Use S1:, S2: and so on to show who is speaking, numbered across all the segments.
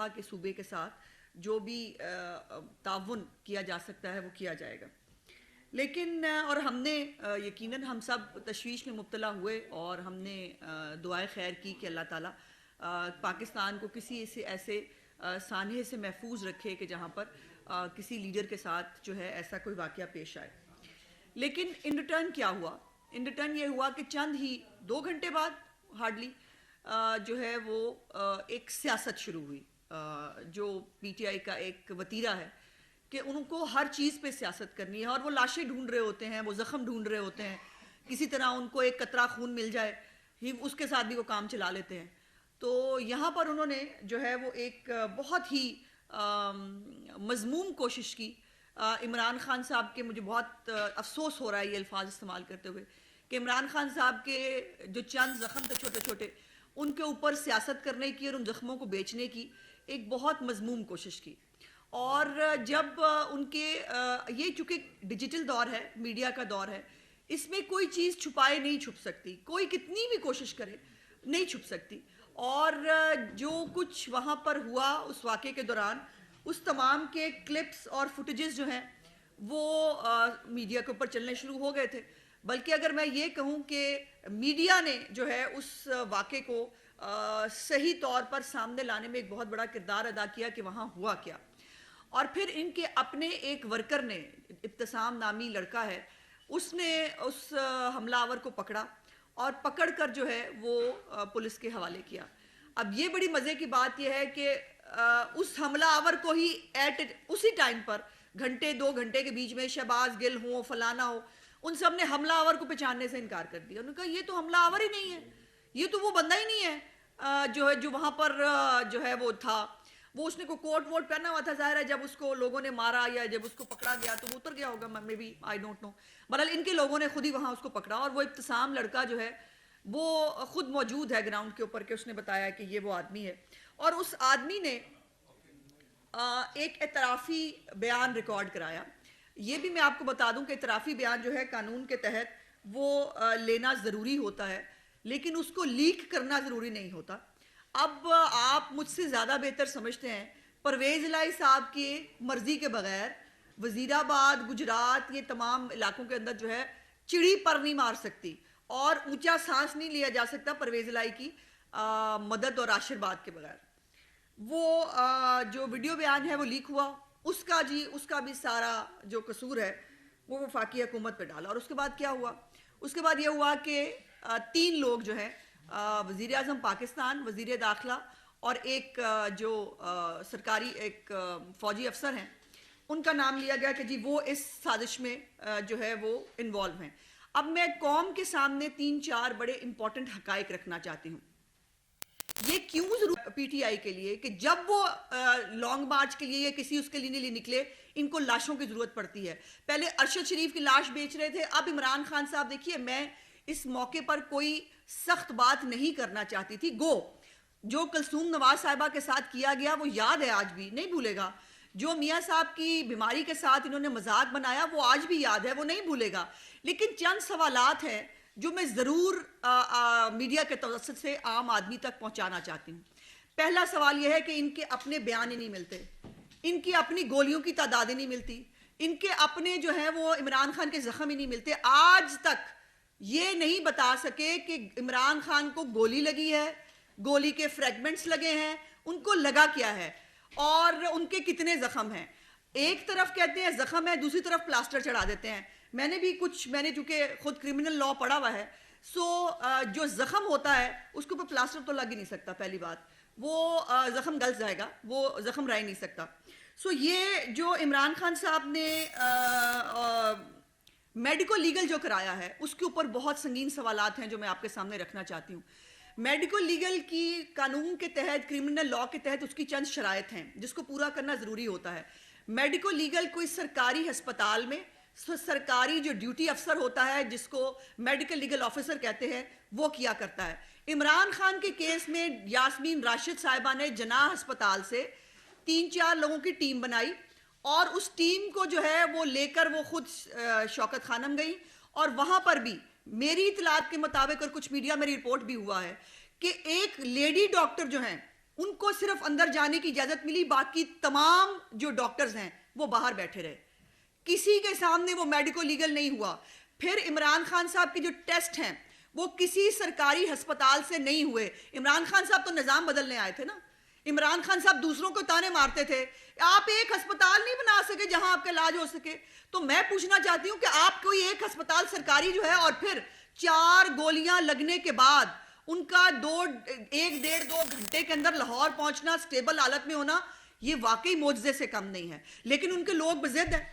S1: वफा के सूबे के साथ जो भी ताउन किया जा सकता है वो किया जाएगा। लेकिन और हमने यकीनन हम सब तशवीश में मुब्तला हुए और हमने दुआए खैर की कि अल्लाह ताला पाकिस्तान को किसी ऐसे सानहे से महफूज रखे कि जहाँ पर किसी लीडर के साथ जो है ऐसा कोई वाक़या पेश आए। लेकिन इन रिटर्न क्या हुआ? इन रिटर्न ये हुआ कि चंद ही 2 घंटे बाद हार्डली जो है वो एक सियासत शुरू हुई, जो पीटीआई का एक वतीरा है कि उनको हर चीज़ पे सियासत करनी है और वो लाशें ढूंढ रहे होते हैं, वो ज़ख्म ढूंढ रहे होते हैं, किसी तरह उनको एक कतरा खून मिल जाए ही उसके साथ भी वो काम चला लेते हैं। तो यहाँ पर उन्होंने जो है वो एक बहुत ही मज़मूम कोशिश की। इमरान खान साहब के, मुझे बहुत अफसोस हो रहा है ये अल्फाज इस्तेमाल करते हुए कि इमरान खान साहब के जो चंद ज़ख्म थे छोटे छोटे, उनके ऊपर सियासत करने की और उन ज़ख्मों को बेचने की एक बहुत मज़मूम कोशिश की। और जब उनके ये चूँकि डिजिटल दौर है, मीडिया का दौर है, इसमें कोई चीज़ छुपाए नहीं छुप सकती, कोई कितनी भी कोशिश करे नहीं छुप सकती। और जो कुछ वहाँ पर हुआ उस वाक़े के दौरान, उस तमाम के क्लिप्स और फुटेजेस जो हैं वो मीडिया के ऊपर चलने शुरू हो गए थे। बल्कि अगर मैं ये कहूँ कि मीडिया ने जो है उस वाक़े को सही तौर पर सामने लाने में एक बहुत बड़ा किरदार अदा किया कि वहाँ हुआ क्या। और फिर इनके अपने एक वर्कर ने, इब्तिसाम नामी लड़का है, उसने उस हमलावर को पकड़ा और पकड़कर जो है वो पुलिस के हवाले किया। अब ये बड़ी मज़े की बात यह है कि उस हमलावर को ही उसी टाइम पर घंटे 2 घंटे के बीच में शहबाज गिल हो, फलाना हो, उन सब ने हमलावर को पहचानने से इनकार कर दिया। उन्होंने कहा ये तो हमलावर ही नहीं है, ये तो वो बंदा ही नहीं है जो है जो वहाँ पर जो है वो था। वो उसने को कोट वोट पहना हुआ था, जाहिर है जब उसको लोगों ने मारा या जब उसको पकड़ा गया तो वो उतर गया होगा, may be, I don't know. बहरहाल इनके लोगों ने खुद ही वहाँ उसको पकड़ा और वो इब्तिसाम लड़का जो है वो खुद मौजूद है ग्राउंड के ऊपर, के उसने बताया कि ये वो आदमी है। और उस आदमी ने एक एतराफ़ी बयान रिकॉर्ड कराया। ये भी मैं आपको बता दूं कि एतराफ़ी बयान जो है कानून के तहत वो लेना ज़रूरी होता है, लेकिन उसको लीक करना ज़रूरी नहीं होता। अब आप मुझसे ज़्यादा बेहतर समझते हैं, परवेज़ इलाही साहब की मर्ज़ी के बगैर वज़ीराबाद, गुजरात, ये तमाम इलाकों के अंदर जो है चिड़ी पर नहीं मार सकती और ऊंचा सांस नहीं लिया जा सकता परवेज़ इलाही की मदद और आशीर्वाद के बगैर। वो जो वीडियो बयान है वो लीक हुआ, उसका भी सारा जो कसूर है वो वफाकी हुकूमत पे डाला। और उसके बाद क्या हुआ? उसके बाद ये हुआ कि 3 लोग जो है, वज़ीर आज़म पाकिस्तान, वज़ीर दाखिला और एक जो सरकारी एक फ़ौजी अफसर हैं, उनका नाम लिया गया कि जी वो इस साजिश में जो है वो इन्वॉल्व हैं। अब मैं कौम के सामने 3-4 बड़े इंपॉर्टेंट हकाइक रखना चाहती हूँ। ये क्यों जरूर पीटीआई के लिए कि जब वो लॉन्ग मार्च के लिए या किसी उसके लिए निकले, इनको लाशों की जरूरत पड़ती है। पहले अरशद शरीफ की लाश बेच रहे थे, अब इमरान खान साहब। देखिए, मैं इस मौके पर कोई सख्त बात नहीं करना चाहती थी। जो कुलसूम नवाज साहिबा के साथ किया गया वो याद है, आज भी नहीं भूलेगा। जो मियाँ साहब की बीमारी के साथ इन्होंने मजाक बनाया वो आज भी याद है, वो नहीं भूलेगा। लेकिन चंद सवालात हैं जो मैं ज़रूर मीडिया के तवज्जुह से आम आदमी तक पहुंचाना चाहती हूँ। पहला सवाल यह है कि इनके अपने बयान ही नहीं मिलते, इनकी अपनी गोलियों की तादाद ही नहीं मिलती, इनके अपने जो है वो इमरान खान के ज़ख्म ही नहीं मिलते। आज तक ये नहीं बता सके कि इमरान खान को गोली लगी है, गोली के फ्रेगमेंट्स लगे हैं, उनको लगा क्या है और उनके कितने ज़ख्म हैं। एक तरफ कहते हैं ज़ख्म है, दूसरी तरफ प्लास्टर चढ़ा देते हैं। मैंने चूँकि खुद क्रिमिनल लॉ पढ़ा हुआ है, जो ज़ख्म होता है उसके ऊपर प्लास्टर तो लग ही नहीं सकता। पहली बात, वो ज़ख्म गल जाएगा, वो ज़ख्म रह ही नहीं सकता। ये जो इमरान खान साहब ने मेडिको लीगल जो कराया है उसके ऊपर बहुत संगीन सवालात हैं जो मैं आपके सामने रखना चाहती हूँ। मेडिको लीगल की कानून के तहत, क्रिमिनल लॉ के तहत उसकी चंद शराइत हैं जिसको पूरा करना ज़रूरी होता है। मेडिको लीगल कोई सरकारी अस्पताल में सरकारी जो ड्यूटी अफसर होता है, जिसको मेडिकल लीगल ऑफिसर कहते हैं, वो किया करता है। इमरान खान के केस में यास्मीन राशिद साहिबा ने जनाह अस्पताल से 3-4 लोगों की टीम बनाई और उस टीम को जो है वो लेकर वो खुद शौकत खानम गई और वहां पर भी मेरी इतलात के मुताबिक और कुछ मीडिया में रिपोर्ट भी हुआ है कि एक लेडी डॉक्टर जो हैं उनको सिर्फ अंदर जाने की इजाजत मिली, बाकी तमाम जो डॉक्टर्स हैं वो बाहर बैठे रहे, किसी के सामने वो मेडिको लीगल नहीं हुआ। फिर इमरान खान साहब के जो टेस्ट हैं वो किसी सरकारी अस्पताल से नहीं हुए। इमरान खान साहब तो निज़ाम बदलने आए थे ना, इमरान खान साहब दूसरों को ताने मारते थे, आप एक अस्पताल नहीं बना सके जहां आपका इलाज हो सके। तो मैं पूछना चाहती हूं कि आप कोई एक अस्पताल सरकारी जो है और फिर 4 गोलियां लगने के बाद उनका 1 डेढ़ 2 घंटे के अंदर लाहौर पहुंचना, स्टेबल हालत में होना, ये वाकई मोजज़े से कम नहीं है। लेकिन उनके लोग बज़िद हैं,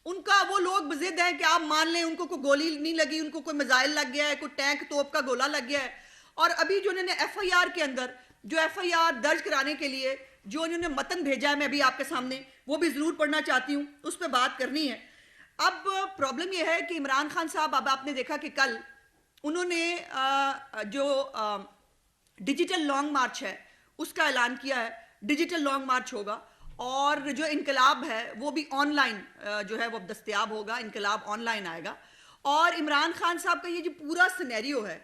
S1: उनका वो लोग बज़िद हैं कि आप मान लें उनको कोई गोली नहीं लगी, उनको कोई मिसाइल लग गया है, कोई टैंक तोप का गोला लग गया है। और अभी जो उन्होंने FIR के अंदर जो FIR दर्ज कराने के लिए जो उन्होंने मतन भेजा है, मैं अभी आपके सामने वो भी ज़रूर पढ़ना चाहती हूँ, उस पर बात करनी है। अब प्रॉब्लम यह है कि इमरान खान साहब, अब आपने देखा कि कल उन्होंने जो डिजिटल लॉन्ग मार्च है उसका ऐलान किया है, डिजिटल लॉन्ग मार्च होगा और जो इनकलाब है वो भी ऑनलाइन जो है वो दस्तयाब होगा, इनकलाब ऑनलाइन आएगा। और इमरान खान साहब का ये जो पूरा सिनेरियो है,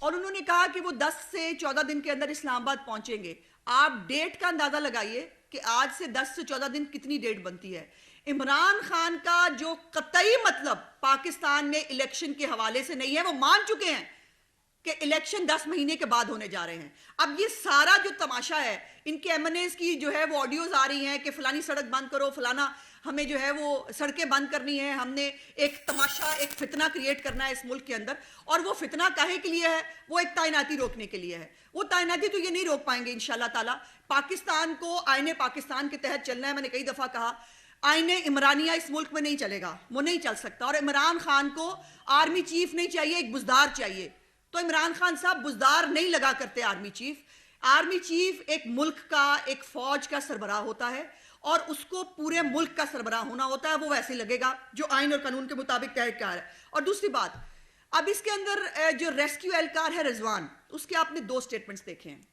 S1: और उन्होंने कहा कि वो 10 से 14 दिन के अंदर इस्लामाबाद पहुंचेंगे। आप डेट का अंदाजा लगाइए कि आज से 10 से 14 दिन कितनी डेट बनती है। इमरान खान का जो कतई मतलब पाकिस्तान में इलेक्शन के हवाले से नहीं है, वो मान चुके हैं कि इलेक्शन 10 महीने के बाद होने जा रहे हैं। अब ये सारा जो तमाशा है, इनके MNAs की जो है वो ऑडियोज आ रही हैं कि फलानी सड़क बंद करो, फलाना हमें जो है वो सड़कें बंद करनी है, हमने एक तमाशा, एक फितना क्रिएट करना है इस मुल्क के अंदर। और वो फितना काहे के लिए है? वो एक तैनाती रोकने के लिए है। वो तैनाती तो ये नहीं रोक पाएंगे इंशाल्लाह ताला। पाकिस्तान को आईने पाकिस्तान के तहत चलना है। मैंने कई दफा कहा आईने इमरानिया इस मुल्क में नहीं चलेगा, वो नहीं चल सकता। और इमरान खान को आर्मी चीफ नहीं चाहिए, एक बुजदार चाहिए। तो इमरान खान साहब बुजदार नहीं लगा करते आर्मी चीफ। आर्मी चीफ एक मुल्क का, एक फौज का सरबराह होता है और उसको पूरे मुल्क का सरबराह होना होता है। वो वैसे लगेगा जो आइन और कानून के मुताबिक तय किया है। और दूसरी बात, अब इसके अंदर जो रेस्क्यू एहलकार है रिजवान, उसके आपने 2 स्टेटमेंट्स देखे हैं।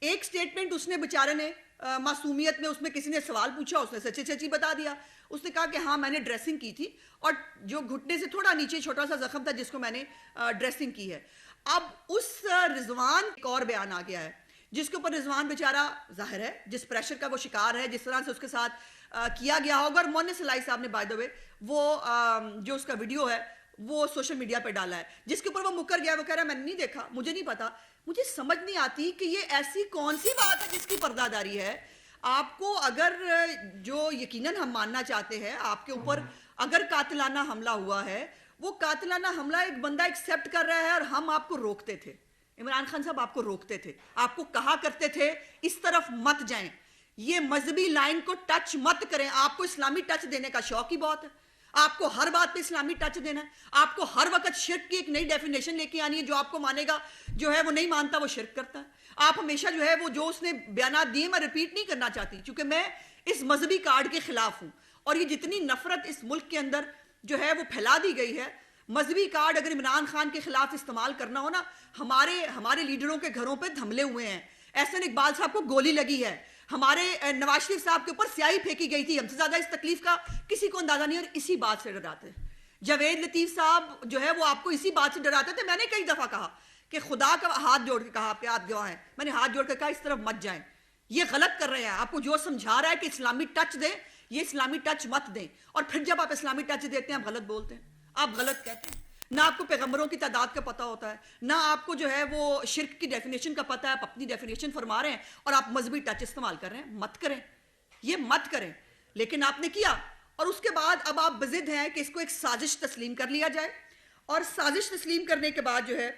S1: एक स्टेटमेंट उसने बेचारे ने मासूमियत में, उसमें किसी ने सवाल पूछा, उसने सच्ची सच्ची बता दिया। उसने कहा कि हाँ मैंने ड्रेसिंग की थी और जो घुटने से थोड़ा नीचे छोटा सा जख्म था जिसको मैंने ड्रेसिंग की है। अब उस रिजवान एक और बयान आ गया है जिसके ऊपर रिजवान बेचारा जाहिर है जिस प्रेशर का वो शिकार है, जिस तरह से उसके साथ किया गया होगा। और मोहन सलाई साहब ने बाय द वे वो जो उसका वीडियो है वो सोशल मीडिया पे डाला है, जिसके ऊपर वो मुकर गया। वो कह रहा है मैंने नहीं देखा, मुझे नहीं पता। मुझे समझ नहीं आती कि ये ऐसी कौन सी बात है जिसकी पर्दादारी है। आपको अगर जो यकीनन हम मानना चाहते हैं आपके ऊपर अगर कातिलाना हमला हुआ है, वो कातिलाना हमला एक बंदा एक्सेप्ट कर रहा है और हम आपको रोकते थे। इमरान खान साहब आपको रोकते थे, आपको कहा करते थे इस तरफ मत जाएं, ये मजहबी लाइन को टच मत करें। आपको इस्लामी टच देने का शौक ही बहुत है, आपको हर बात पे इस्लामी टच देना है, आपको हर वक्त शिर्क की एक नई डेफिनेशन लेके आनी है। जो आपको मानेगा जो है वो नहीं मानता, वो शिर्क करता है। आप हमेशा जो है वो जो उसने बयान दिए मैं रिपीट नहीं करना चाहती क्योंकि मैं इस मजहबी कार्ड के खिलाफ हूं। और ये जितनी नफरत इस मुल्क के अंदर जो है वो फैला दी गई है, मजहबी कार्ड अगर इमरान खान के खिलाफ इस्तेमाल करना हो ना, हमारे लीडरों के घरों पे हमले हुए हैं। एहसन इकबाल साहब को गोली लगी है, हमारे नवाज शरीफ साहब के ऊपर स्याही फेंकी गई थी। हमसे ज्यादा इस तकलीफ का किसी को अंदाजा नहीं। और इसी बात से डराते जावेद लतीफ साहब जो है वो आपको इसी बात से डराते थे। मैंने कई दफा कहा कि खुदा का हाथ जोड़ के कहा, आपके आप गवाह हैं, मैंने हाथ जोड़ के कहा इस तरफ मत जाएं, ये गलत कर रहे हैं। आपको जो समझा रहा है कि इस्लामी टच दे, ये इस्लामी टच मत दें। और फिर जब आप इस्लामी टच देते हैं आप गलत बोलते हैं, आप गलत कहते हैं। ना आपको पैगंबरों की तादाद का पता होता है, ना आपको जो है वो शिर्क की डेफिनेशन का पता है। आप अपनी डेफिनेशन फरमा रहे हैं और आप मजहबी टच इस्तेमाल कर रहे हैं। मत करें, ये मत करें। लेकिन आपने किया और उसके बाद अब आप बजिद हैं कि इसको एक साजिश तस्लीम कर लिया जाए। और साजिश तस्लीम करने के बाद जो है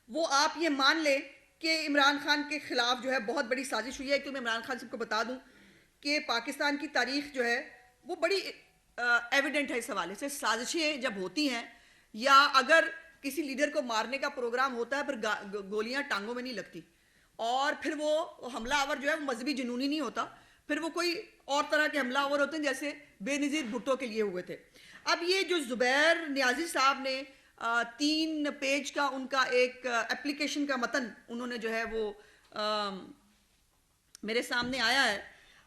S1: वो आप ये मान लें कि इमरान खान के खिलाफ जो है बहुत बड़ी साजिश हुई है। तो मैं इमरान खान सबको बता दूं कि पाकिस्तान की तारीख जो है वो बड़ी एविडेंट है इस हवाले से। साजिशें जब होती हैं या अगर किसी लीडर को मारने का प्रोग्राम होता है, फिर गोलियां टांगों में नहीं लगती और फिर वो हमलावर जो है वो मजहबी जुनूनी नहीं होता, फिर वो कोई और तरह के हमलावर होते हैं जैसे बेनज़ीर भुट्टो के लिए हुए थे। अब ये जो जुबैर नियाजी साहब ने 3 पेज का उनका एक एप्लीकेशन का मतन उन्होंने जो है वो मेरे सामने आया है।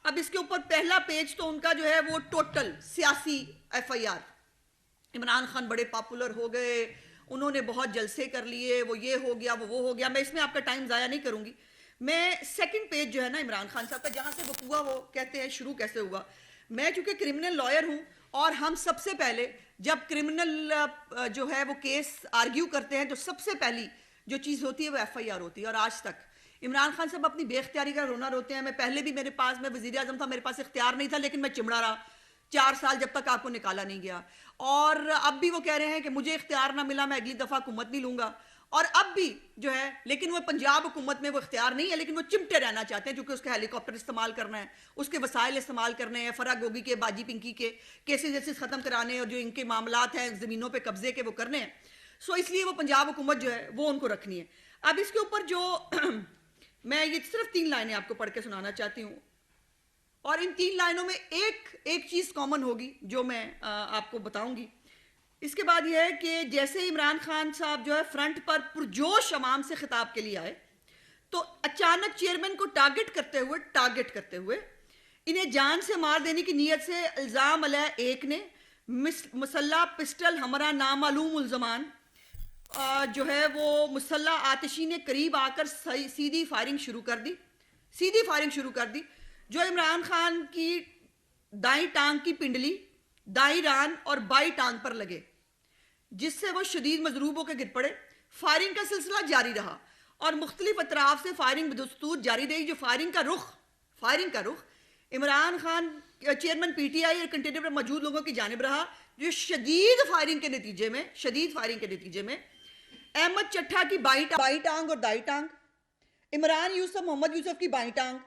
S1: अब इसके ऊपर पहला पेज तो उनका जो है वो टोटल सियासी FIR, इमरान खान बड़े पॉपुलर हो गए, उन्होंने बहुत जलसे कर लिए, वो ये हो गया वो हो गया। मैं इसमें आपका टाइम ज़ाया नहीं करूंगी। मैं सेकंड पेज जो है ना इमरान खान साहब का, जहां से वकूआ वो कहते हैं शुरू कैसे हुआ, मैं चूंकि क्रिमिनल लॉयर हूं और हम सबसे पहले जब क्रिमिनल जो है वो केस आर्ग्यू करते हैं तो सबसे पहली जो चीज़ होती है वो FIR होती है। और आज तक इमरान खान साहब अपनी बेख्तियारी का रोना रोते हैं। मैं पहले भी मेरे पास, मैं वज़ीर आज़म था, मेरे पास इख्तियार नहीं था, लेकिन मैं चिमड़ा रहा 4 साल जब तक आपको निकाला नहीं गया। और अब भी वो कह रहे हैं कि मुझे इख्तियार ना मिला, मैं अगली दफ़ा हुकूमत नहीं लूंगा। और अब भी जो है, लेकिन वो पंजाब हुकूमत में वो इख्तियार नहीं है, लेकिन वो चिमटे रहना चाहते हैं, क्योंकि उसके हेलीकॉप्टर इस्तेमाल करना है, उसके वसाइल इस्तेमाल करने हैं, फरा गोगी के, बाजी पिंकी के केसेस जैसे ख़त्म कराने और जो इनके मामलात हैं ज़मीनों पे कब्जे के वो करने हैं। सो इसलिए वो पंजाब हुकूमत जो है वो उनको रखनी है। अब इसके ऊपर जो मैं ये सिर्फ 3 लाइनें आपको पढ़ के सुनाना चाहती हूँ, और इन 3 लाइनों में एक चीज़ कॉमन होगी जो मैं आपको बताऊंगी। इसके बाद यह है कि जैसे इमरान खान साहब जो है फ्रंट पर पुरजोश अवाम से खिताब के लिए आए, तो अचानक चेयरमैन को टारगेट करते हुए इन्हें जान से मार देने की नीयत से इल्ज़ाम अलैह एक ने मुसल्ला पिस्टल हमरा नामालूम मुल्ज़मान जो है वो मुसल्ला आतिशी ने करीब आकर सीधी फायरिंग शुरू कर दी, जो इमरान खान की दाई टांग की पिंडली, दाई रान और बाई टांग पर लगे, जिससे वो शदीद मजरूब होकर गिर पड़े। फायरिंग का सिलसिला जारी रहा और मुख्तलिफ अतराफ से फायरिंग बदस्तूर जारी रही। जो फायरिंग का रुख इमरान खान, चेयरमैन PTI और कंटेनर पर मौजूद लोगों की जानिब रहा, जो शदीद फायरिंग के नतीजे में अहमद चट्ठा की बाई टांग और दाई टांग, इमरान यूसुफ मोहम्मद यूसुफ की बाई टांग,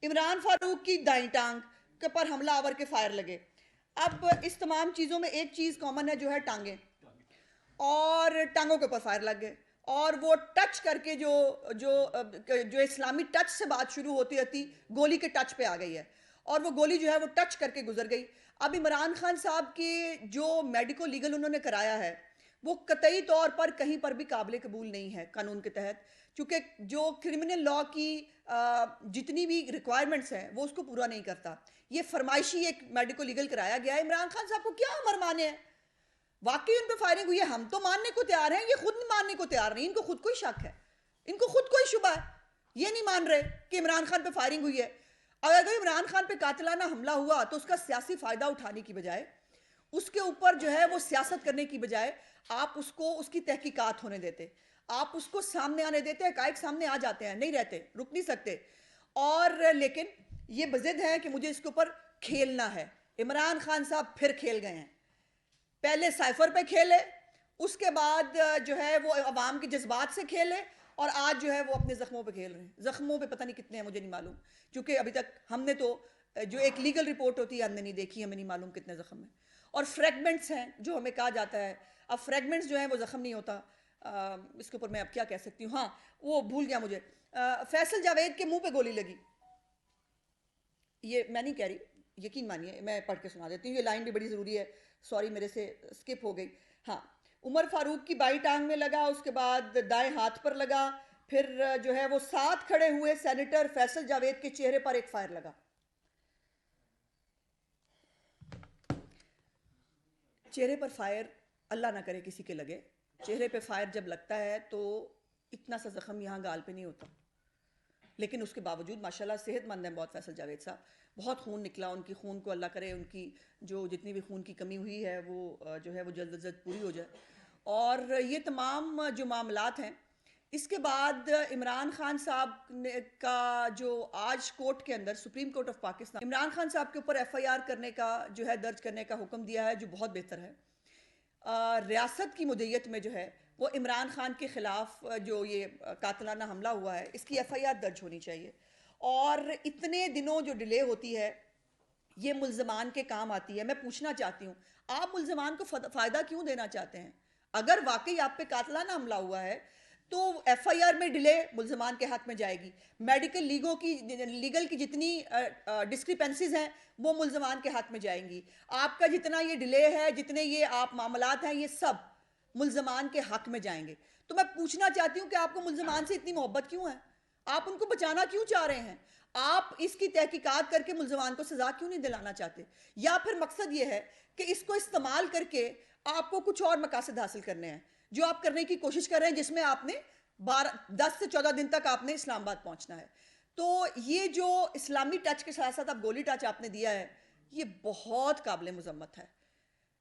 S1: इमरान फारूक की दाई टांग के पर हमला आवर के फायर लगे। अब इस तमाम चीज़ों में एक चीज़ कॉमन है, जो है टांगें, और टांगों के ऊपर फायर लग गए। और वो टच करके जो इस्लामी टच से बात शुरू होती गोली के टच पे आ गई है, और वो गोली जो है वो टच करके गुजर गई। अब इमरान खान साहब के जो मेडिको लीगल उन्होंने कराया है वो कतई तौर पर कहीं पर भी काबिल कबूल नहीं है कानून के तहत, क्योंकि जो क्रिमिनल लॉ की जितनी भी रिक्वायरमेंट्स हैं वो उसको पूरा नहीं करता। ये फरमाइशी एक मेडिको लीगल कराया गया है। इमरान खान साहब को क्या अमर माने हैं, वाकई उन पर फायरिंग हुई है, हम तो मानने को तैयार हैं, ये खुद मानने को तैयार नहीं, इनको खुद को ही शक है, इनको खुद को ही शुबा है, ये नहीं मान रहे कि इमरान खान पे फायरिंग हुई है। अगर इमरान खान पे कातिलाना हमला हुआ तो उसका सियासी फायदा उठाने की बजाय, उसके ऊपर जो है वो सियासत करने की बजाय आप उसको उसकी तहकीकात होने देते, आप उसको सामने आने देते, हकायक सामने आ जाते हैं, नहीं रहते, रुक नहीं सकते। और लेकिन ये बजिद है कि मुझे इसके ऊपर खेलना है। इमरान खान साहब फिर खेल गए हैं, पहले साइफर पे खेले, उसके बाद जो है वो अवाम के जज्बात से खेले, और आज जो है वो अपने जख्मों पे खेल रहे हैं। जख्मों पे पता नहीं कितने हैं, मुझे नहीं मालूम, क्योंकि अभी तक हमने तो जो एक लीगल रिपोर्ट होती है हमने नहीं देखी, हमें नहीं मालूम कितने जख्म हैं। और फ्रेगमेंट्स हैं जो हमें कहा जाता है, अब फ्रेगमेंट्स जो हैं वो जख्म नहीं होता। इसके ऊपर मैं अब क्या कह सकती हूँ, हाँ वो भूल गया मुझे, फैसल जावेद के मुंह पे गोली लगी, ये मैं नहीं कह रही, यकीन मानिए मैं पढ़ के सुना देती हूँ, ये लाइन भी बड़ी ज़रूरी है, सॉरी मेरे से स्किप हो गई। हाँ, उमर फारूक की बाई टांग में लगा, उसके बाद दाएं हाथ पर लगा, फिर जो है वो साथ खड़े हुए सेनेटर फैसल जावेद के चेहरे पर एक फायर लगा। चेहरे पर फायर अल्लाह ना करे किसी के लगे, चेहरे पे फायर जब लगता है तो इतना सा जख्म यहाँ गाल पे नहीं होता, लेकिन उसके बावजूद माशाल्लाह सेहतमंद हैं बहुत फैसल जावेद साहब, बहुत खून निकला, उनकी खून को अल्लाह करे उनकी जो जितनी भी खून की कमी हुई है वो जो है वो जल्द अज जल्द पूरी हो जाए। और ये तमाम जो मामलात हैं, इसके बाद इमरान खान साहब का जो आज कोर्ट के अंदर supreme court of Pakistan Imran Khan साहब के ऊपर FIR करने का जो है दर्ज करने का हुक्म दिया है, जो बहुत बेहतर है। रियासत की मुद्दत में जो है वो इमरान खान के ख़िलाफ़ जो ये कातिलाना हमला हुआ है इसकी FIR दर्ज होनी चाहिए। और इतने दिनों जो डिले होती है ये मुल्ज़मान के काम आती है। मैं पूछना चाहती हूँ, आप मुल्ज़मान को फ़ायदा क्यों देना चाहते हैं? अगर वाकई आप पे कातिलाना हमला हुआ है तो FIR में डिले मुल्ज़मान के हक़ में जाएगी, मेडिकल लीगल की जितनी डिस्क्रिपेंसीज हैं वो मुल्ज़मान के हक़ में जाएंगी, आपका जितना ये डिले है, जितने ये आप मामलात हैं, ये सब मुल्ज़मान के हक़ में जाएंगे। तो मैं पूछना चाहती हूँ कि आपको मुल्ज़मान से इतनी मोहब्बत क्यों है? आप उनको बचाना क्यों चाह रहे हैं? आप इसकी तहकीकात करके मुल्ज़मान को सज़ा क्यों नहीं दिलाना चाहते? या फिर मकसद ये है कि इसको इस्तेमाल करके आपको कुछ और मकासद हासिल करने हैं, जो आप करने की कोशिश कर रहे हैं, जिसमें आपने 10 से 14 दिन तक आपने इस्लामाबाद पहुंचना है। तो ये जो इस्लामी टच के साथ साथ आप गोली टच आपने दिया है, ये बहुत काबिल मुज़म्मत है।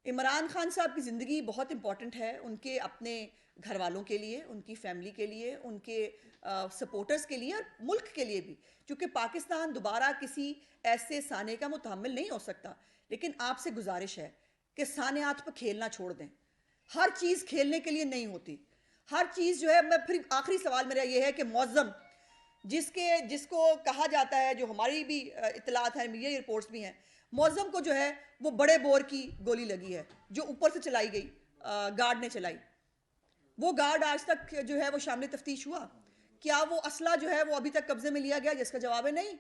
S1: इमरान खान साहब की ज़िंदगी बहुत इंपॉर्टेंट है उनके अपने घर वालों के लिए, उनकी फैमिली के लिए, उनके सपोर्टर्स के लिए और मुल्क के लिए भी, क्योंकि पाकिस्तान दोबारा किसी ऐसे साने का मुतहम्मिल नहीं हो सकता। लेकिन आपसे गुजारिश है कि सानियात पर खेलना छोड़ दें। हर चीज़ खेलने के लिए नहीं होती। हर चीज़ जो है, मैं फिर आखिरी सवाल मेरा ये है कि मौज़म जिसको कहा जाता है, जो हमारी भी इतलात है, मीडिया रिपोर्ट्स भी हैं, मौज़म को जो है वो बड़े बोर की गोली लगी है जो ऊपर से चलाई गई, गार्ड ने चलाई। वो गार्ड आज तक जो है वो शामिल तफ्तीश हुआ? क्या वो असला जो है वो अभी तक कब्जे में लिया गया? जिसका जवाब है नहीं।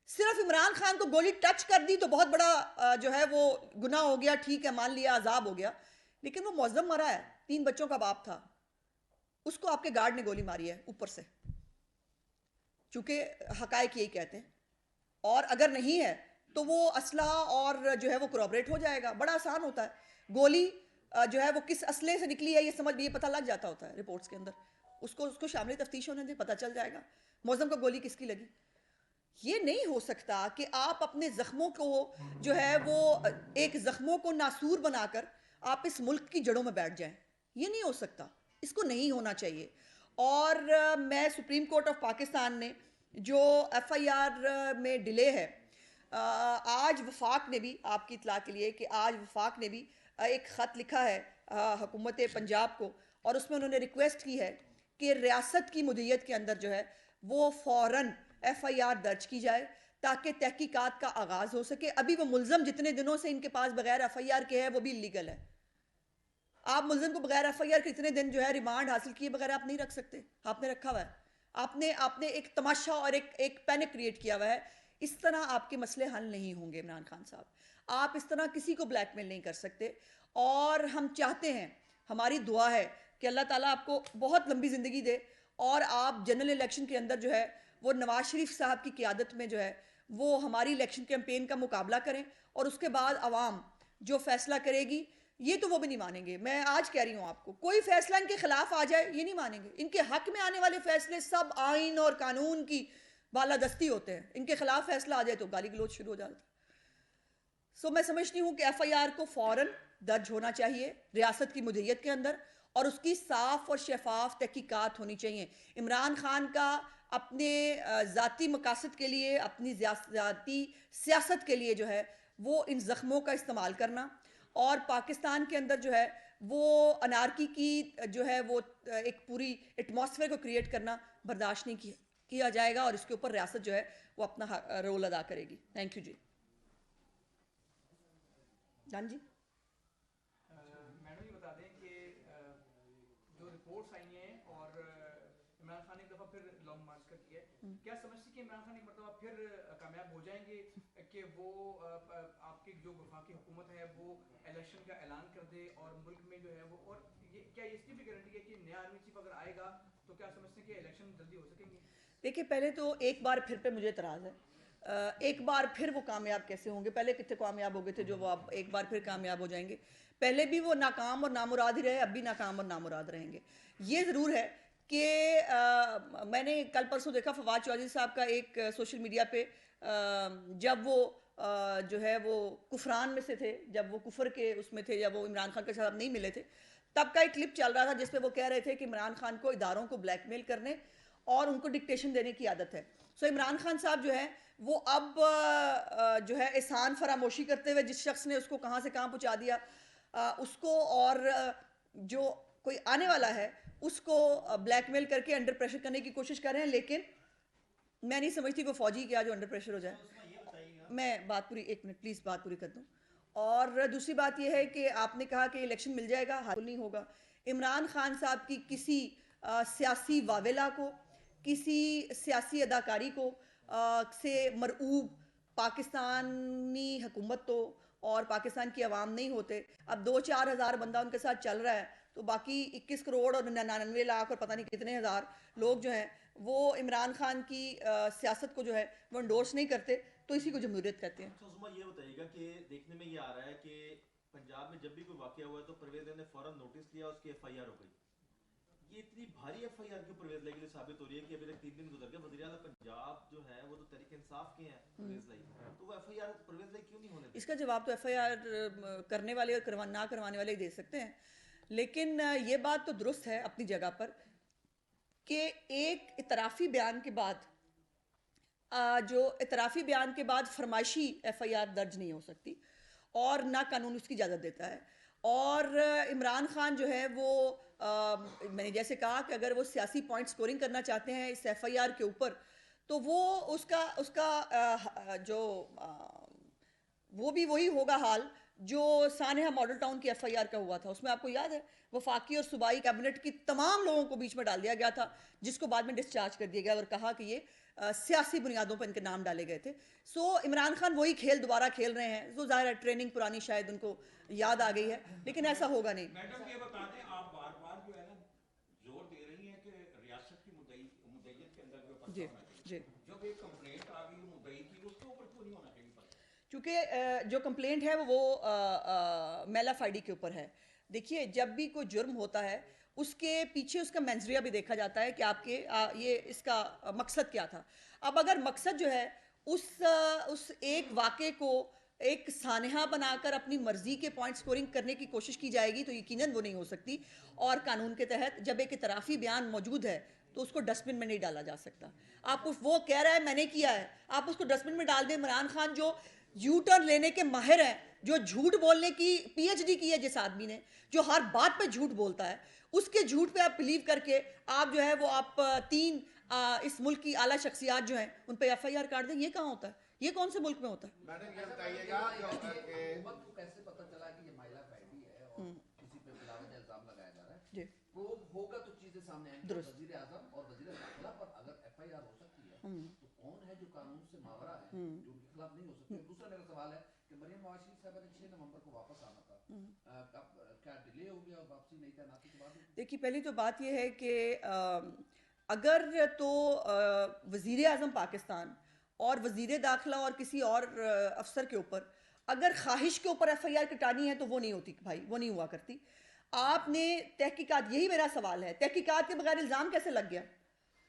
S1: सिर्फ इमरान खान को गोली टच कर दी तो बहुत बड़ा जो है वो गुनाह हो गया, ठीक है, मान लिया, अजाब हो गया। लेकिन वो मौज़म मरा है, 3 बच्चों का बाप था, उसको आपके गार्ड ने गोली मारी है ऊपर से, चूंकि हकायक यही कहते हैं। और अगर नहीं है तो वो असला और जो है वो corroborate हो जाएगा। बड़ा आसान होता है। गोली जो है वो किस असले से निकली है ये पता लग जाता होता है रिपोर्ट्स के अंदर। उसको शामिल तफ्तीश होने दें, पता चल जाएगा मौज़म को गोली किसकी लगी। ये नहीं हो सकता कि आप अपने जख्मों को जो है वो एक जख्मों को नासूर बनाकर आप इस मुल्क की जड़ों में बैठ जाएं। ये नहीं हो सकता, इसको नहीं होना चाहिए। और मैं सुप्रीम कोर्ट ऑफ पाकिस्तान ने जो एफआईआर में डिले है, आज वफाक ने भी, आपकी इतला के लिए, कि आज वफाक ने भी एक ख़त लिखा है हुकूमत पंजाब को, और उसमें उन्होंने रिक्वेस्ट की है कि रियासत की मुद्दत के अंदर जो है वो फ़ौरन एफआईआर दर्ज की जाए ताकि तहकीकात का आगाज़ हो सके। अभी वो मुलज़म जितने दिनों से इनके पास बगैर एफआईआर के है वो भी इलीगल है। आप मुलज़िम को बगैर एफआईआर के इतने दिन जो है रिमांड हासिल किए बगैर आप नहीं रख सकते। आपने रखा हुआ है। आपने एक तमाशा और एक पैनिक क्रिएट किया हुआ है। इस तरह आपके मसले हल नहीं होंगे इमरान खान साहब। आप इस तरह किसी को ब्लैकमेल नहीं कर सकते। और हम चाहते हैं, हमारी दुआ है कि अल्लाह ताला आपको बहुत लंबी ज़िंदगी दे और आप जनरल इलेक्शन के अंदर जो है वो नवाज शरीफ साहब की क़ियादत में जो है वो हमारी इलेक्शन कैंपेन का मुकाबला करें, और उसके बाद आवाम जो फैसला करेगी, ये तो वो भी नहीं मानेंगे। मैं आज कह रही हूँ आपको, कोई फैसला इनके खिलाफ आ जाए ये नहीं मानेंगे। इनके हक में आने वाले फैसले सब आइन और कानून की बालादस्ती होते हैं। इनके खिलाफ फैसला आ जाए तो गाली गलौज शुरू हो जाता है। सो मैं समझती हूँ कि एफआईआर को फौरन दर्ज होना चाहिए रियासत की मुद्दत के अंदर, और उसकी साफ और शफाफ तहकीकात होनी चाहिए। इमरान खान का अपने ज़ाती मकासद के लिए, अपनी ज़ाती सियासत के लिए जो है वो इन ज़ख्मों का इस्तेमाल करना, और पाकिस्तान के अंदर जो है वो अनारकी की जो है वो एक पूरी एटमॉस्फेयर को क्रिएट करना बर्दाश्त नहीं किया जाएगा, और इसके ऊपर रियासत जो है वो अपना रोल अदा करेगी। थैंक यू जी। जान जी।
S2: मैडम ये बता दें कि जो रिपोर्ट्स आई हैं और इमरान खान ने एक दफ़ा फिर लॉन्ग मार्च कर किया है, क्या समझती कि इमरान खान एक मरतबा फिर कामयाब हो जाएंगे कि वो आपकी जो वफाकी हुकूमत है वो इलेक्शन का ऐलान कर दे और मुल्क में जो है वो, और ये क्या इसकी भी गारंटी है कि नया आर्मी चीफ अगर आएगा तो क्या समझते हैं कि इलेक्शन जल्दी हो सकेंगे?
S1: देखिए, पहले तो एक बार फिर पे मुझे एतराज़ है। एक बार फिर वो कामयाब कैसे होंगे? पहले कितने कामयाब हो गए थे जो वो अब एक बार फिर कामयाब हो जाएंगे? पहले भी वो नाकाम और नामुराद ही रहे, अब भी नाकाम और नामुराद रहेंगे। ये ज़रूर है कि मैंने कल परसों देखा फवाद चौधरी साहब का एक सोशल मीडिया पे, जब वो जो है वो कुफरान में से थे, जब वो कुफर के उसमें थे, जब वो इमरान खान के साथ नहीं मिले थे, तब का एक क्लिप चल रहा था जिसपे वो कह रहे थे कि इमरान खान को इदारों को ब्लैकमेल करने और उनको डिक्टेशन देने की आदत है। सो इमरान खान साहब जो है वो अब जो है एहसान फरामोशी करते हुए, जिस शख्स ने उसको कहाँ से कहाँ पहुँचा दिया उसको, और जो कोई आने वाला है उसको ब्लैकमेल करके अंडर प्रेशर करने की कोशिश कर रहे हैं। लेकिन मैं नहीं समझती वो फौजी क्या जो अंडर प्रेशर हो जाए। मैं बात पूरी, एक मिनट प्लीज़, बात पूरी कर दूं। और दूसरी बात यह है कि आपने कहा कि इलेक्शन मिल जाएगा, हाल नहीं होगा। इमरान खान साहब की किसी सियासी वावेला को, किसी सियासी अदाकारी को से मरऊब पाकिस्तानी हुकूमत तो और पाकिस्तान की आवाम नहीं होते। अब 2-4 हज़ार बंदा उनके साथ चल रहा है, तो बाकी 21 करोड़ और 99 लाख और पता नहीं कितने हज़ार लोग जो हैं वो इमरान खान की सियासत को जो है वो इंडोर्स नहीं करते, तो इसी को जमहूरियत कहते हैं।
S3: अच्छा उस्मा, ये बताइएगा कि देखने में ये आ रहा है कि पंजाब में जब भी कोई वाकया हुआ है तो परवेज ने फौरन नोटिस लिया, उसकी एफआईआर हो गई। ये इतनी भारी एफआईआर क्यों परवेज लाई के लिए साबित हो रही है कि अभी तक 3 दिन गुजर गए, वज़ीर आला पंजाब जो है वो तो तहरीक इंसाफ के हैं परवेज लाई, तो वो एफआईआर परवेज लाई क्यों नहीं होने देते?
S1: इसका जवाब तो एफआईआर करने वाले और ना करवाने वाले ही दे सकते हैं। लेकिन ये बात तो दुरुस्त है अपनी जगह पर कि एक इतराफ़ी बयान के बाद जो इतराफ़ी बयान के बाद फरमाइशी एफआईआर दर्ज नहीं हो सकती और ना कानून उसकी इजाज़त देता है। और इमरान खान जो है वो मैंने जैसे कहा कि अगर वो सियासी पॉइंट स्कोरिंग करना चाहते हैं इस एफआईआर के ऊपर, तो वो उसका उसका जो वो भी वही होगा हाल जो सानहा मॉडल टाउन की एफआईआर का हुआ था। उसमें आपको याद है वफाकी और सूबाई कैबिनेट की तमाम लोगों को बीच में डाल दिया गया था, जिसको बाद में डिस्चार्ज कर दिया गया और कहा कि ये सियासी बुनियादों पर इनके नाम डाले गए थे। सो इमरान खान वही खेल दोबारा खेल रहे हैं। जो जाहिर है ट्रेनिंग पुरानी शायद उनको याद आ गई है, लेकिन ऐसा होगा नहीं।
S4: मैडम ये बता दें, आप बार बार जो है ना जोर दे रही हैं कि रियासत की मुद्दईयत के अंदर जो पर्चा
S1: जी
S4: होना चाहिए,
S1: जी,
S4: जब एक कंप्लेंट आ गई मुद्दई की, उसके ऊपर क्यों नहीं होना चाहिए पर्चा?
S1: क्योंकि जो कंप्लेंट है वो मेला फाइडी के ऊपर है। देखिए, जब भी कोई जुर्म होता है उसके पीछे उसका मेंजरिया भी देखा जाता है कि आपके ये इसका मकसद क्या था। अब अगर मकसद जो है उस एक वाक़े को एक सानहा बनाकर अपनी मर्जी के पॉइंट स्कोरिंग करने की कोशिश की जाएगी तो यकीनन वो नहीं हो सकती। और कानून के तहत जब एक इतराफ़ी बयान मौजूद है तो उसको डस्टबिन में नहीं डाला जा सकता। आप वो कह रहा है मैंने किया है, आप उसको डस्टबिन में डाल दें। इमरान खान जो यू टर्न लेने के माहिर हैं, जो झूठ बोलने की पीएचडी की है जिस आदमी ने, जो हर बात पे झूठ बोलता है, उसके झूठ पे आप बिलीव करके आप जो है वो आप तीन इस मुल्क की आला शख्सियात जो हैं उन पे एफआईआर काट दें। ये कहाँ होता है? ये कौन से मुल्क में होता है?
S5: मैडम ये बताइएगा
S6: हुकूमत को कैसे पता चला कि ये माइला फैडी है और किसी पे बिलावजह इल्जाम लगाया जा रहा है?
S1: जी,
S6: प्रूव होगा तो चीजें सामने आएंगी।
S1: दुरुस्त।
S6: वजीर आजम और वजीर दाखिला पर अगर एफआईआर हो सकती है तो कौन है जो कानून से मावरा है जो उनके खिलाफ नहीं हो सकती? और दूसरा मेरा सवाल है कि मरियम नवाज साहब ने 6 नवंबर को वापस आना था, क्या डिले हो गया और वापसी नई तैनाती के बाद?
S1: देखिए, पहली तो बात यह है कि अगर तो वज़ीर आज़म पाकिस्तान और वज़ीर दाखिला और किसी और अफसर के ऊपर अगर ख्वाहिश के ऊपर एफआईआर कटानी है तो वो नहीं होती भाई, वो नहीं हुआ करती। आपने तहकीकात, यही मेरा सवाल है, तहकीकात के बगैर इल्ज़ाम कैसे लग गया?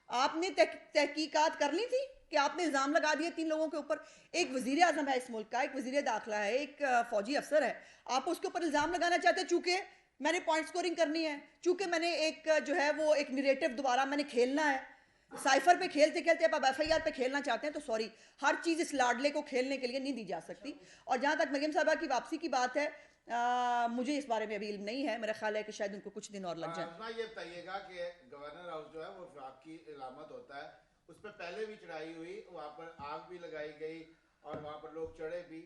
S1: आपने तहकीकात कर ली थी कि आपने इल्ज़ाम लगा दिए 3 लोगों के ऊपर। एक वज़ीर आज़म है इस मुल्क का, एक वज़ीर दाखिला है, एक फ़ौजी अफसर है। आप उसके ऊपर इल्ज़ाम लगाना चाहते हैं चूँकि मैंने पॉइंट स्कोरिंग करनी है, चूँकि मैंने एक जो है वो एक नरेटिव दोबारा मैंने खेलना है। साइफर पे खेलते खेलते आप एफआईआर पे खेलना चाहते हैं तो सॉरी, हर चीज़ इस लाडले को खेलने के लिए नहीं दी जा सकती। और जहाँ तक मरियम साहबा की वापसी की बात है, मुझे इस बारे में अभी इल्म नहीं है। मेरा ख्याल है कि शायद उनको कुछ दिन और लग जाए।
S5: आजमा ये बताइएगा कि गवर्नर हाउस जो है वो वफाकी इलामत होता है, उस पर पहले भी चढ़ाई हुई, वहाँ पर आग भी लगाई गई और वहाँ पर लोग चढ़े भी।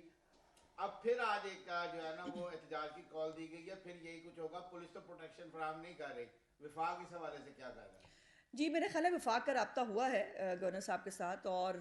S5: अब फिर आज एक का जो है ना वो एहतजाज की कॉल दी गई है, फिर यही कुछ होगा। पुलिस तो प्रोटेक्शन फराहम नहीं कर रही, विफाक इस हवाले से क्या कर रहा है?
S1: जी, मेरे ख्याल है वफाक का रब्ता हुआ है गवर्नर साहब के साथ। और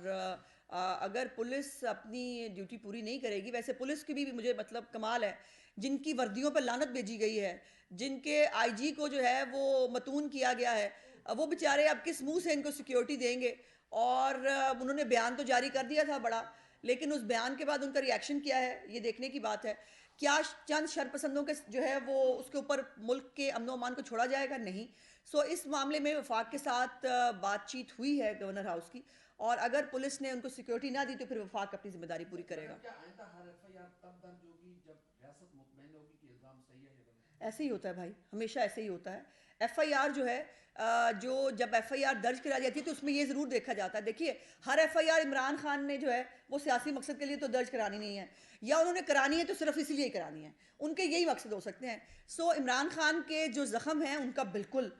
S1: अगर पुलिस अपनी ड्यूटी पूरी नहीं करेगी, वैसे पुलिस की भी मुझे मतलब कमाल है, जिनकी वर्दियों पर लानत भेजी गई है, जिनके आईजी को जो है वो मतून किया गया है, वो बेचारे अब किस मुंह से इनको सिक्योरिटी देंगे? और उन्होंने बयान तो जारी कर दिया था बड़ा, लेकिन उस बयान के बाद उनका रिएक्शन क्या है ये देखने की बात है। क्या चंद शरपसंदों के जो है वो उसके ऊपर मुल्क के अमन अमान को छोड़ा जाएगा? नहीं। सो इस मामले में वफाक के साथ बातचीत हुई है गवर्नर हाउस की, और अगर पुलिस ने उनको सिक्योरिटी ना दी तो फिर वफाक अपनी जिम्मेदारी पूरी करेगा।
S6: क्या आइंदा हर एफआईआर तब दर्ज होगी जब रियासत मुतमईन होगी कि इल्जाम सही है या गलत?
S1: ऐसे ही होता है भाई, हमेशा ऐसे ही होता है। एफआईआर जो है जो जब एफआईआर दर्ज कराई जाती है तो उसमें ये ज़रूर देखा जाता है। देखिए, हर एफआईआर इमरान खान ने जो है वो सियासी मकसद के लिए तो दर्ज करानी नहीं है, या उन्होंने करानी है तो सिर्फ इसलिए ही करानी है, उनके यही मकसद हो सकते हैं। सो इमरान खान के जो ज़ख्म हैं उनका बिल्कुल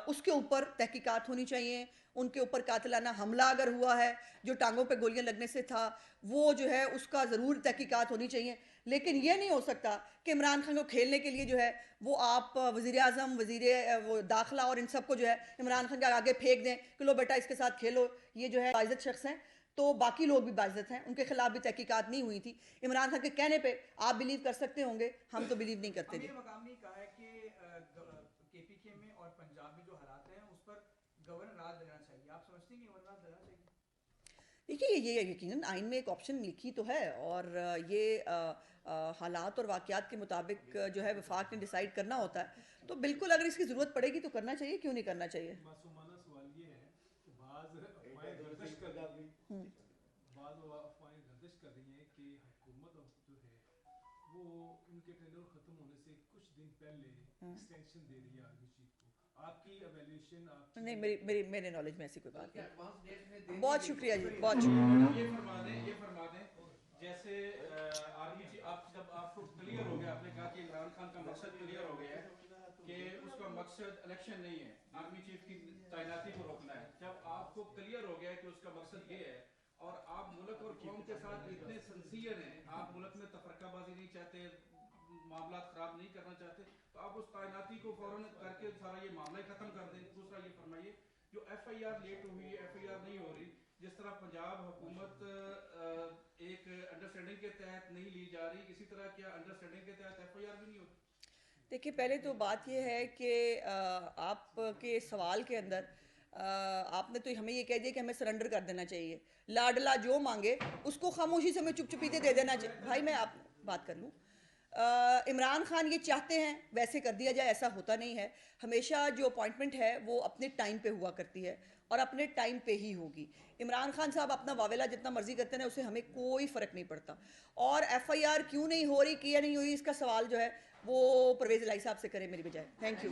S1: उसके ऊपर तहकीकात होनी चाहिए। उनके ऊपर कातिलाना हमला अगर हुआ है जो टांगों पे गोलियां लगने से था, वो जो है उसका ज़रूर तहकीकात होनी चाहिए। लेकिन ये नहीं हो सकता कि इमरान खान को खेलने के लिए जो है वो आप वज़ीर आज़म, वज़ीर वो दाखिला और इन सबको जो है इमरान खान के आगे फेंक दें कि लो बेटा इसके साथ खेलो। ये जो है बाइज़्ज़त शख्स हैं तो बाकी लोग भी बाइज़्ज़त हैं, उनके खिलाफ भी तहकीकात नहीं हुई थी। इमरान खान के कहने पे आप बिलीव कर सकते होंगे, हम तो बिलीव नहीं करते।
S2: अमीर मकाम ने कहा है कि केपीके में और पंजाब में जो हालात हैं उस पर गवर्नर राज देना चाहिए। आप समझते हैं कि गवर्नर राज देना चाहिए?
S1: देखिए ये यकीनन आइन में एक ऑप्शन लिखी तो है, और ये हालात और वाक़यात के मुताबिक जो है वफाक ने डिसाइड करना होता है, तो बिल्कुल अगर इसकी ज़रूरत पड़ेगी तो करना चाहिए, क्यों नहीं करना चाहिए।
S7: मासूमाना सवाल ये है कि बाज़ अफ़वाहें गर्दिश कर रही हैं कि हुकूमत जो है वो उनके टेंडर ख़त्म होने से कुछ दिन पहले एक्सटेंशन दे रही है आर्मी चीफ को। आपकी एवेल्यूएशन
S1: नहीं, मेरे नॉलेज में ऐसी कोई बात
S6: बल्कि एडवांस डेट में
S1: नहीं। बहुत शुक्रिया जी, बहुत शुक्रिया।
S2: ये फरमा दें जैसे आर्मी चीफ जब आपको क्लियर हो गया, आपने कहा कि इमरान खान का मकसद क्लियर हो गया है कि उसका मकसद इलेक्शन नहीं है, आर्मी चीफ की तैनाती को रोकना है। जब आपको क्लियर हो गया है कि उसका मकसद ये है और आप मुल्क और कौम के साथ इतने सिंसियर हैं, आप मुल्क में तफरकाबाजी नहीं चाहते, मामला खराब नहीं करना चाहते, तो आप उस तैनाती को फौरन करके सारा ये मामला ही खत्म कर दें। दूसरा ये फरमाइए जो FIR लेट हुई है, FIR नहीं हो रही, जिस तरह पंजाब हुकूमत एक अंडरस्टैंडिंग के तहत नहीं ली जा रही, इसी तरह क्या अंडरस्टैंडिंग के तहत FIR भी नहीं होती?
S1: देखिए पहले तो बात यह है कि आपके सवाल के अंदर आपने तो हमें ये कह दिया कि हमें सरेंडर कर देना चाहिए, लाडला जो मांगे उसको खामोशी से हमें चुप-चुपीते दे देना चाहिए। भाई मैं आप बात कर लूँ, इमरान खान ये चाहते हैं वैसे कर दिया जाए, ऐसा होता नहीं है। हमेशा जो अपॉइंटमेंट है वो अपने टाइम पे हुआ करती है और अपने टाइम पे ही होगी। इमरान खान साहब अपना वावेला जितना मर्जी करते हैं, उससे हमें कोई फ़र्क नहीं पड़ता। और FIR क्यों नहीं हो रही, क्या नहीं हुई, इसका सवाल जो है वो परवेज़ इलाही साहब से करें मेरी बजाय। Thank you.